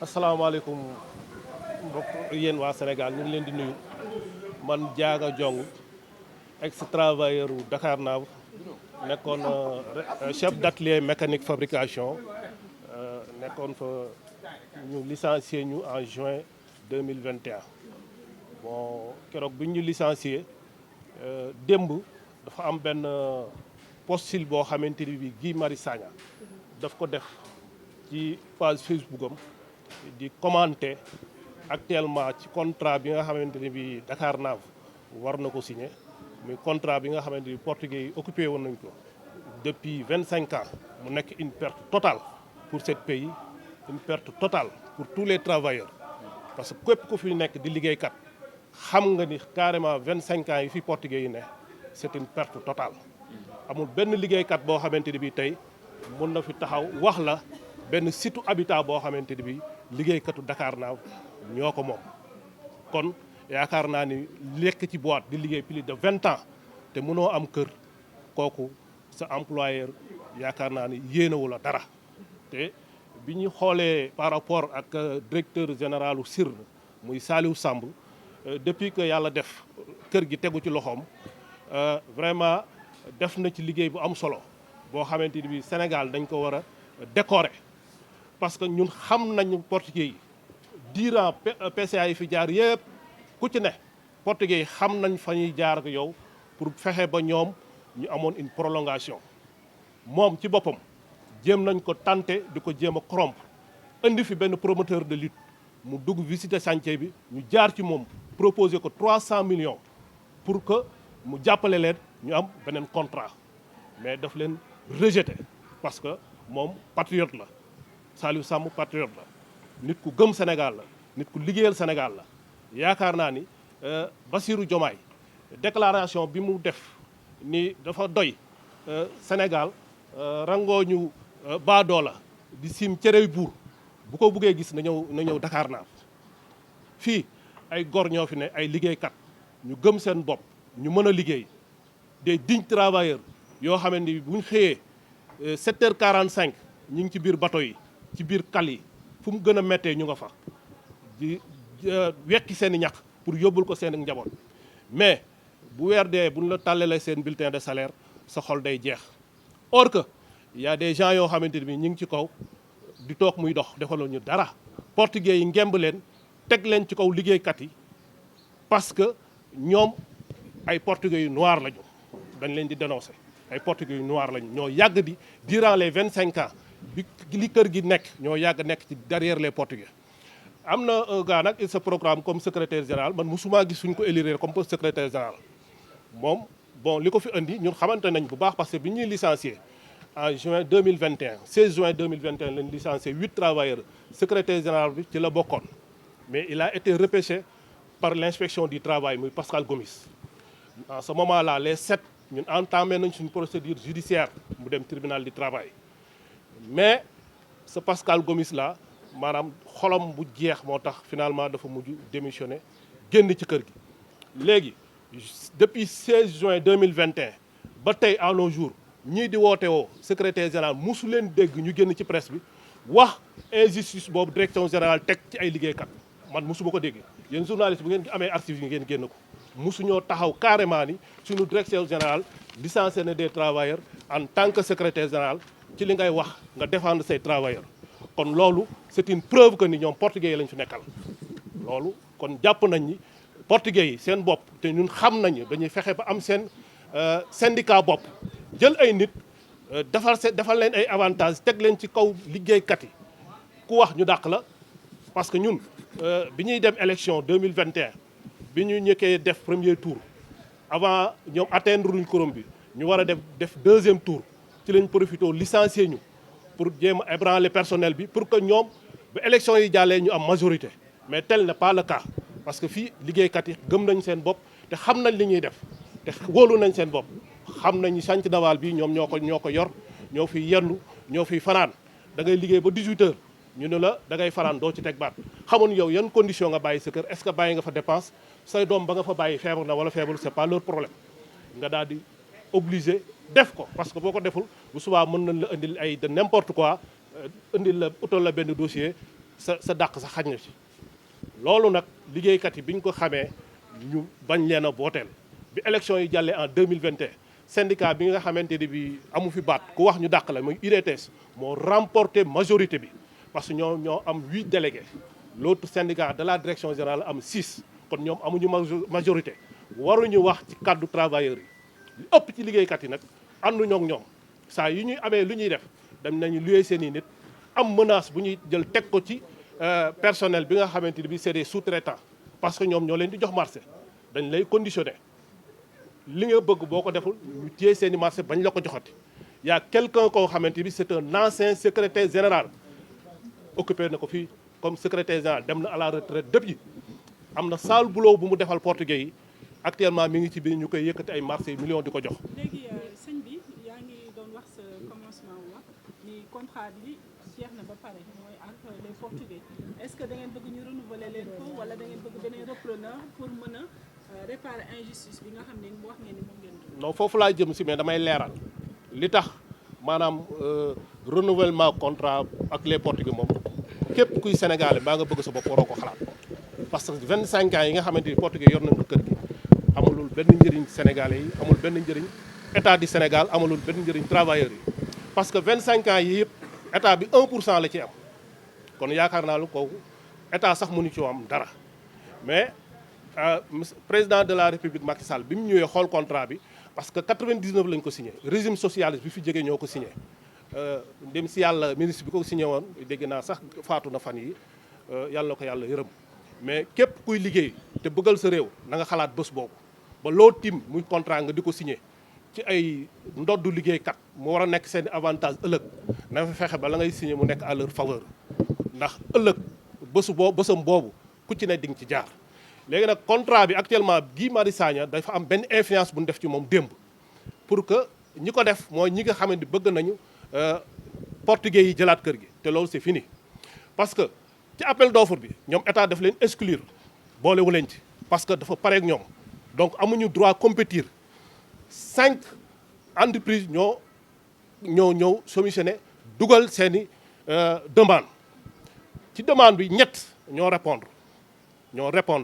asalaamaaleykum mbokk yéen waa Sénégal ñu ngi leen di nuyu man Diaga Diong ex-travailleur u Dakarnave nekkoon chef d'atelier mécanique fabrication nekkoon fa ñu licencié ñu en juin 2021 bon keroog bi ñu licencié démb dafa am benn postil boo xamante ni bi Guy Marius Sagna daf ko def ci page Facebook am di commenter actuellement ci contrat bi nga xamante ni bi Dakarnave war na ko signer muy contrat bi nga xamante ni portugais yi occupé woon nañ ko depuis 25 ans mu nekk une perte totale pour ce pays une perte totale pour tous les travailleurs parce que képp ku fi nekk di liggéeykat xam nga ni carrément 25 ans yi fi portugais yi ne c'est une perte totale amul benn liggéeykat boo xamante ni bi tey mun na fi taxaw wax la benn site habitat boo xamante ni bi liggéeykatu Dakarnave ñoo ko moom kon yaakaar naa ni lekk ci boîte di liggéey plus de 20 ans te mënoo am kër kooku sa employeur yaakaar naa ni yéenewu la dara te bi ñu xoolee par rapport ak directeur général u SIR muy Saliou Samb depuis que yàlla def kër gi tegu ci loxoom vraiment def na ci liggéey bu am solo boo xamante ni bi Sénégal dañ ko war a décorer parce que ñun xam nañu portugais yi durant PCA yi fi jaar yëpp ku ci ne portugais yi xam nañ fa ñuy jaar ak yow pour fexe ba ñoom ñu amoon une prolongation moom ci boppam jéem nañ ko tenter di ko jéem a corrompre indi fi benn promoteur de lutte mu dugg visiter chantier bi ñu jaar ci moom proposer ko 300 millions pour que mu jàppale leen ñu am beneen contrat mais daf leen rejeté parce que moom patriote la Saliou Samb patriote la nit ku gëm Sénégal la nit ku liggéeyal Sénégal la yaakaar naa ni Bassirou Diomaye déclaration bi mu def ni dafa doy Sénégal rangooñu baadoola di sim cerey buur bu ko buggee gis na ñëw Dakarnave fii ay gor ñoo fi ne ay liggéeykat ñu gëm seen bopp ñu mën a liggéey des dignes travailleurs yoo xamante ni bu ñu xëyee 7h45 ñu ngi ci biir bateau yi ci biir kal yi fu mu gën a méttee ñu nga fa di wekki seen i ñax pour yóbbul ko seen njaboot mais bu weer dee bu ñu la tàllalee seen bulletin de salaire sa xol day jeex or que y a des gens yoo xamante ni ñu ngi ci kaw di toog muy dox defalu ñu dara portugais yi ngemb leen teg leen ci kaw liggéeykat yi parce que ñoom ay portugais yu noir lañu dañ leen di dénoncer ay portugais yu noir lañu ñoo yàgg di durant les 25 ans bi li kër gi nekk ñoo yàgg nekk ci derrière les portugais am na un gars nag il se programme comme secrétaire général man musuma gis suñ ko élire comme secrétaire général moom bon li ko fi indi ñun xamante nañ bu baax parce que bi ñuy licencié en juin 2021 16 juin 2021 lañ licencié 8 travailleurs secrétaire général bi ci la bokkoon mais il a été repêché par l'inspection du travail muy Pascal Gomis en ce moment là les 7 ñun entamé nañ suñ procédure judiciaire mu dem tribunal du travail mais ce Pascal Gomis là maanaam xolom bu jeex moo tax finalement dafa mujj démissionné génn ci kër gi léegi depuis 16 juin 2021 ba tey à nos jours ñii di woote woo secrétaire général mosu leen dégg ñu génn ci presse bi wax injustice boobu direction générale teg ci ay liggéeykat man mosuma ko dégg yéen journaliste bu ngeen amee archives yi ngeen génn ko mosuñoo taxaw carrément ni suñu direction générale licencié na des travailleurs en tant que secrétaire général ci li ngay wax nga défendre say travailleurs kon loolu c'est une preuve que ni ñoom portugais yi lañ fi nekkal loolu kon jàpp nañ ni portugais yi seen bopp te ñun xam nañu dañuy fexe ba am seen syndicat bopp jël ay nit defal leen ay avantages teg leen ci kaw liggéeykat yi ku wax ñu dàq la parce que ñun bi ñuy dem élection 2021 bi ñu ñëkkee def premier tour avant ñoom atteindre luñ quorum bi ñu war a def deuxième tour ci lañ profité licencier ñu pour jéem a ébranler personnel bi pour que ñoom ba élection yi jàllee ñu am majorité mais tel n'est pas le cas parce que fii liggéeykat yi gëm nañ seen bopp te xam nañ li ñuy def te wóolu nañ seen bopp xam nañ chantier naval bi ñoom ñoo ko yor ñoo fiy yendu ñoo fiy fanaan da ngay liggéey ba 18 heures ñu ne la da ngay fanaan doo ci teg baat xamoon yow yan condition nga bàyyi sa kër est-ce que bàyyi nga fa dépense say doom ba nga fa bàyyi feebar na wala feebarul c'est pas leur problème nga daal di obligé def ko parce que boo ko deful bu subaa mën nañ la indil ay de n'importe quoi indil la utal la benn dossier sa dàq sa xaj na ci loolu nag liggéeykat yi bi ñu ko xamee ñu bañ leen a booteel bi élection yi jàllee en 2021 syndicat bi nga xamante ni bi amu fi baat ku wax ñu dàq la muy UDTS moo remporté majorité bi parce que ñoo am 8 délégués l'autre syndicat de la direction générale am 6 kon ñoom amuñu majorité waruñu wax ci kàddu travailleurs yi li ëpp ci liggéeykat yi nag ànduñoo ak ñoom saa yi ñuy amee lu ñuy def dem nañu luye seen i nit am menace bu ñuy jël teg ko ci personnel bi nga xamante ni bi c'est des sous-traitants parce que ñoom ñoo leen di jox marché dañ lay conditionné li nga bëgg boo ko deful ñu téye seen i marché bañ la ko joxati y a quelqu'un koo xamante bi c'est un ancien secrétaire général occupé na ko fii comme secrétaire général dem na à la retraite depuis am na sale boulot bu mu defal portugais yi actuellement mi ngi ci biir ñu koy yëkkati ay marché millions di ko jox. léegi sëñ bi yaa ngi doon wax sa commencement wax ni contrat bi jeex na ba pare mooy ak les portugais est-ce que da ngeen bëgg ñu renouveler leen ko wala da ngeen bëgg beneen repreneur pour mën a réparer injustice bi nga xam ne wax ngeen ni moom ngeen doon. non foofu laa jëm si mais damay leeral li tax maanaam renouvellement contrat ak les portugais moom képp kuy sénégalais baa nga bëgg sa bopp waroo ko xalaat parce que 25 ans yi nga xamante ni portugais yor nañ ko kër gi amulul benn njëriñ sénégalais yi amul benn njëriñ état du Sénégal amulul benn njëriñ travailleurs yi parce que 25 ans yi yëpp état bi 1% la ci am kon yaakaar naa lu kooku état sax mënu ci am dara mais président de la république Macky Sall bi mu ñëwee xool contrat bi parce que 99 lañ ko signé régime socialiste bi fi jógee ñoo ko signé dem si yàlla ministre bi ko signé woon dégg naa sax faatu na fan yi yàlla na ko yàlla yërëm mais képp kuy liggéey te bëggal sa réew na nga xalaat bés boobu ba loo tim muy contrat nga di ko signé ci ay ndoddu liggéeykat mu war a nekk seen avantage ëllëg na fa fexe ba la ngay signé mu nekk à leur faveur ndax ëllëg bésam boobu ku ci ne di nga ci jaar. léegi nag contrat bi actuellement Guy Marius Sagna dafa am benn influence bu ñu def ci moom démb pour que ñi ko def mooy ñi nga xamante ni bëgg nañu portugais yi jëlaat kër gi te loolu c'est fini parce que ci appel d'offre bi ñoom état daf leen exclure boolewu leen ci parce que dafa pare ak ñoom donc amuñu droit compétir 5 entreprises ñoo soumissionné dugal seeni demande ci demande bi ñett ñoo répondre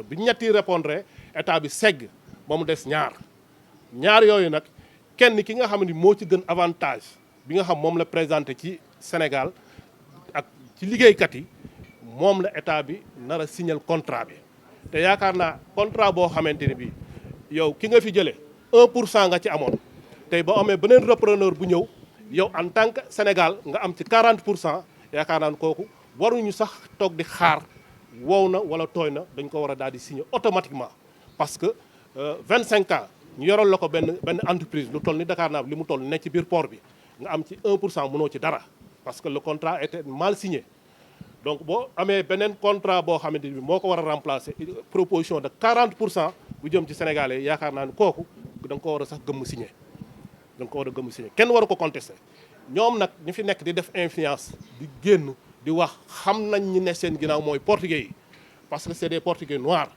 bi ñetti répondre état bi segg ba mu des ñaar yooyu nag kenn ki nga xam ni moo ci gën avantage bi nga xam moom la présenté ci Sénégal ak ci liggéeykat yi moom la état bi nar a signal contrat bi te yaakaar naa contrat boo xamante ni bi yow ki nga fi jëlee 1% nga ci amoon tey boo amee beneen repreneur bu ñëw yow en tant que Sénégal nga am ci 40% yaakaar naa kooku waruñu sax toog di xaar wow na wala tooy na dañ ko war a daal di signer automatiquement parce que 25 ans ñu yoral la ko benn entreprise lu toll ni Dakar Naaf li mu toll ne ci biir port bi nga am ci 1% mënoo ci dara parce que le contrat était mal signé donc boo amee beneen contrat boo xamante ni moo ko war a remplacer proposition de 40% bu jëm ci sénégalais yaakaar naa ni kooku da nga ko war a sax gëmm signé kenn waru ko contesté ñoom nag ñu fi nekk di def influence di génn di wax xam nañ ñi ne seen ginnaaw mooy portugais yi parce que c'est des portugais noirs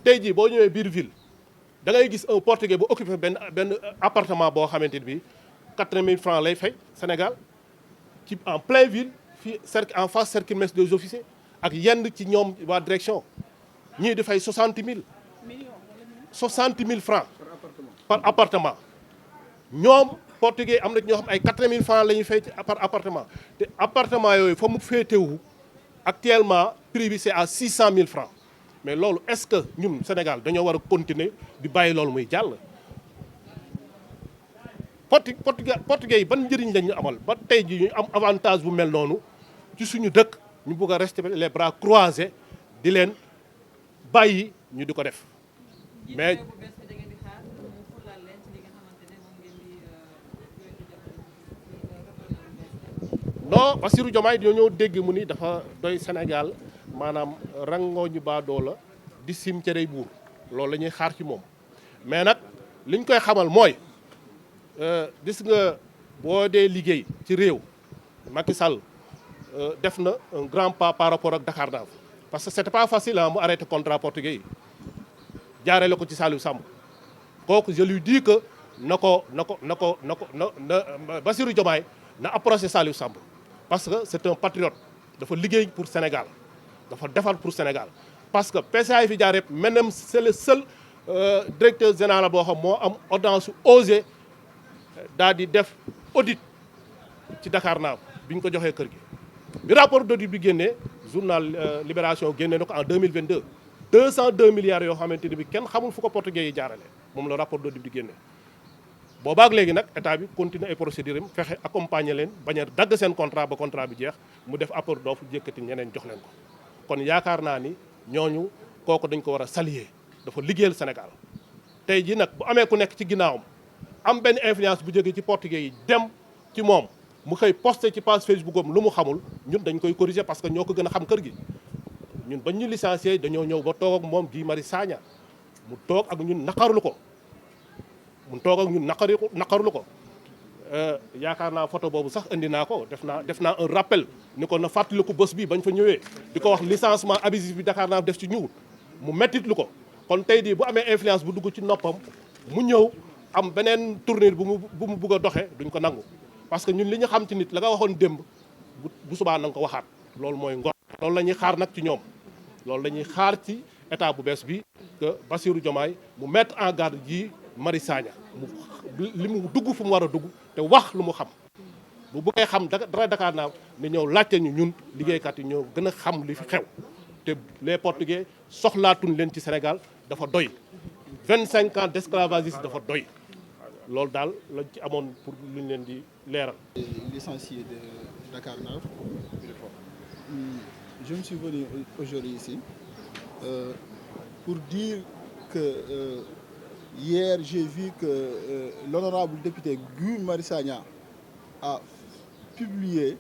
tey jii boo ñëwee biir ville da ngay gis un portugais bu occupé benn appartement boo xamante ni bii 80 000 francs lay fay Sénégal ci en plein ville fii en face cercle mess des officiers ak yenn ci ñoom waa direction ñii di fay 60 000 francs par appartement ñoom portugais am na ñoo xam ay 80 000 francs la ñuy fay par appartement te appartement yooyu fa mu féetewu actuellement prix bi c'est à 600 000 francs mais loolu est-ce que ñun Sénégal dañoo war a continuer di bàyyi loolu muy jàll portugais yi ban njëriñ lañu amal ba tey ji ñu am avantage bu mel noonu ci suñu dëkk ñu bëgg a rester les bras croisés di leen bàyyi ñu di ko def mais non Bassirou Diomaye dañoo ñëw dégg mu ni dafa doy Sénégal maanaam rangoo ñu baadoo la di sim cerey buur loolu la ñuy xaar ci moom mais nag li ñu koy xamal mooy gis nga boo dee liggéey ci réew Macky Sall def na un grand pas par rapport ak Dakar Naaf parce que c'était pas facile mu arrêté contrat portugais yi jaaree la ko ci Saliou Samb kooku je lui dis que na Bassirou Diomaye na approché Saliou Samb parce que c'est un patriote dafa liggéey pour Sénégal dafa defar pour Sénégal parce que PCA yi fi jaar yëpp maintenant c'est le seul directeur général boo xam moo am audace osé daal di def audit ci Dakarnave bi ñu ko joxee kër gi. bi rapport d'audit bi génnee journal Libération génnee na ko en 2022 202 milliards yoo xamante ni bi kenn xamul fu ko portugais yi jaarale moom la rapport d'audit bi génnee. boobaak léegi nag état bi continuer ay procédures am fexe accompagner leen bañ a dagg seen contrat ba contrat bi jeex mu def apport d'offre jékkati ñeneen jox leen ko kon yaakaar naa ni ñooñu kooku dañ ko war a saluer dafa liggéeyal Sénégal tey jii nag bu amee ku nekk ci ginnaawam am benn influence bu jógee ci portugais yi dem ci moom mu xëy posté ci page Facebook am lu mu xamul ñun dañ koy corriger parce que ñoo ko gën a xam kër gi ñun bañ ñu licencié dañoo ñëw ba toog ak moom Guy Marius Sagna mu toog ak ñun naqarlu ko mu toog ak ñun naqarlu ko yaakaar naa photo boobu sax indi naa ko def naa un rappel ni ko na fàttaliku bés bi bañ fa ñëwee di ko wax licenciement abusif bi Dakarnave def ci ñëw mu mettitlu ko kon tey di bu amee influence bu dugg ci noppam mu ñëw am beneen tournure bu mu bugg a doxee duñ ko nangu parce que ñun li ñu xam ci nit la nga waxoon démb bu subaa na nga ko waxaat loolu mooy ngor loolu la ñuy xaar nag ci ñoom loolu la ñuy xaar ci état bu bees bi que Bassirou Diomaye mu mettre en garde Guy Marius Sagna li mu dugg fu mu war a dugg te wax lu mu xam bu bëggee xam dara Dakarnave ne ñëw laajte ñu ñun liggéeykat yi ñoo gën a xam li fi xew te les portugais soxlaatuñ leen ci Sénégal dafa doy 25 ans d'esclavagisme dafa doy loolu daal lañ ci amoon pour lu ñu leen di leeral. Licencié de Dakarnave. Je me suis venu aujourd'hui ici pour dire que hier j'ai vu que l'honorable député Guy Marius Sagna a publié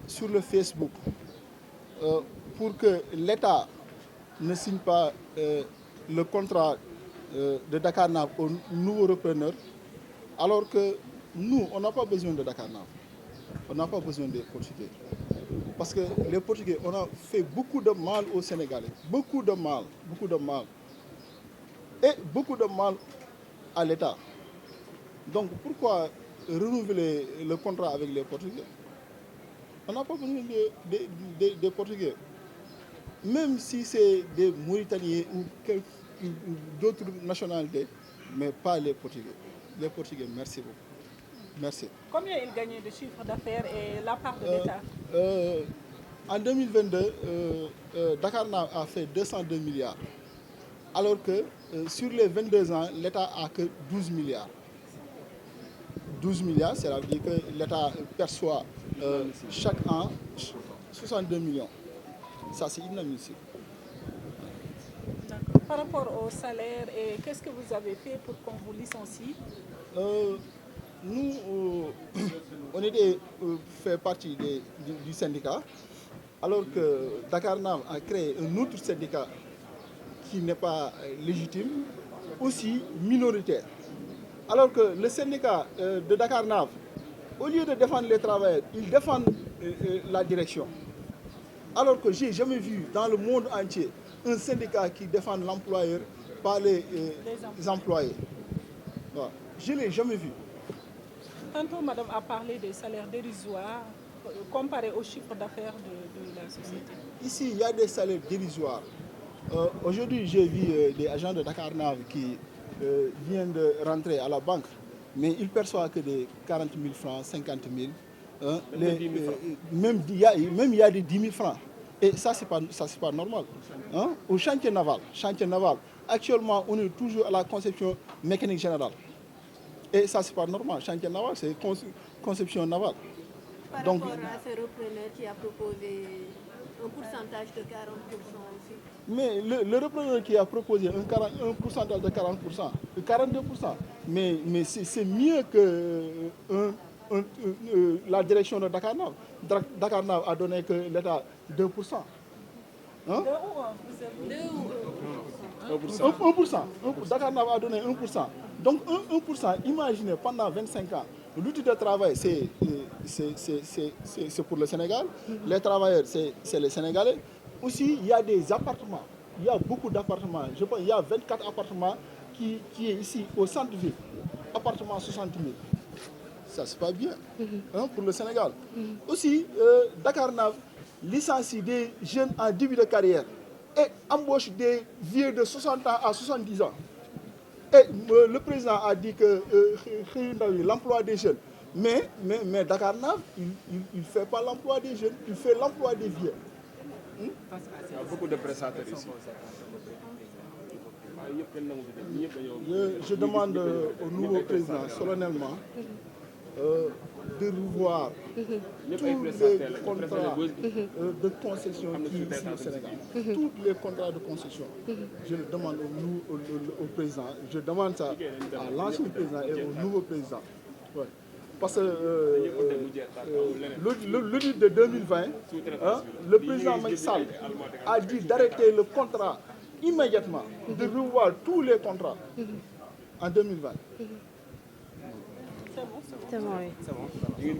sur le Facebook pour que l'État ne signe pas le contrat de Dakarnave au nouveau repreneur, alors que nous, on n'a pas besoin de Dakarnave. On n'a pas besoin des Portugais. Parce que les Portugais, on a fait beaucoup de mal aux Sénégalais. Beaucoup de mal. Et beaucoup de mal à l'État. Donc pourquoi renouveler le contrat avec les Portugais? On n'a pas besoin des Portugais. Même si c'est des Mauritaniens ou d'autres nationalités, mais pas les Portugais. Les Portugais, merci beaucoup. Merci. Combien il gagnait de chiffre d'affaires et la part de l'État? En 2022, Dakarnave a fait 202 milliards. Alors que sur les 22 ans, l'État a que 12 milliards. 12 milliards, c'est-à-dire que l'État perçoit chaque an 62 millions. Ça, c'est inadmissible. D'accord. Par rapport au salaire, qu'est-ce que vous avez fait pour qu'on vous licencie? Nous, on était fait partie du syndicat, alors que Dakarnave a créé un autre syndicat qui n'est pas légitime, aussi minoritaire. Alors que le syndicat de Dakarnave, au lieu de défendre les travailleurs, ils défendent la direction. Alors que je n'ai jamais vu dans le monde entier un syndicat qui défend l'employeur par les employés. Voilà. Je ne l'ai jamais vu. Tantôt, madame a parlé des salaires dérisoires comparés au chiffre d'affaires de la société. Ici, il y a des salaires dérisoires. Aujourd'hui, j'ai vu des agents de Dakarnave qui viennent de rentrer à la banque, mais ils perçoivent que des 40 000 francs, 50 000. Même il y a des 10 000 francs. Et ça, c'est pas normal. Hein? Au chantier naval, actuellement, on est toujours à la conception mécanique générale. Et ça, c'est pas normal. Chantier naval, c'est conception navale. Par Donc, rapport à ce repreneur qui a proposé un pourcentage de 40% aussi. Mais le repreneur qui a proposé un pourcentage de 40%, de 42%, mais c'est mieux que la direction de Dakarnave. Dakarnave a donné que l'État 2%. Hein? 1%. Dakarnave a donné 1%. Donc 1%, imaginez, pendant 25 ans, l'outil de travail, c'est pour le Sénégal. Les travailleurs, c'est les Sénégalais. Aussi, il y a des appartements. Il y a beaucoup d'appartements. Je pense qu'il y a 24 appartements qui est ici, au centre-ville. Appartements 60 000. Ça, c'est pas bien pour le Sénégal. Aussi, Dakarnave licencie des jeunes en début de carrière et embauche des vieux de 60 ans à 70 ans. Et le président a dit que l'emploi des jeunes, mais Dakarnave, il ne fait pas l'emploi des jeunes, il fait l'emploi des vieux. Il y a beaucoup de prestataires ici. Je demande au nouveau président solennellement de revoir tous les contrats de concession qui sont ici au Sénégal. Tous les contrats de concession. Je le demande au président, je demande ça à l'ancien président et au nouveau président. Ouais. Parce que l'audit de 2020, le président Macky Sall a dit d'arrêter le contrat immédiatement, de revoir tous les contrats en 2020. C'est bon, oui.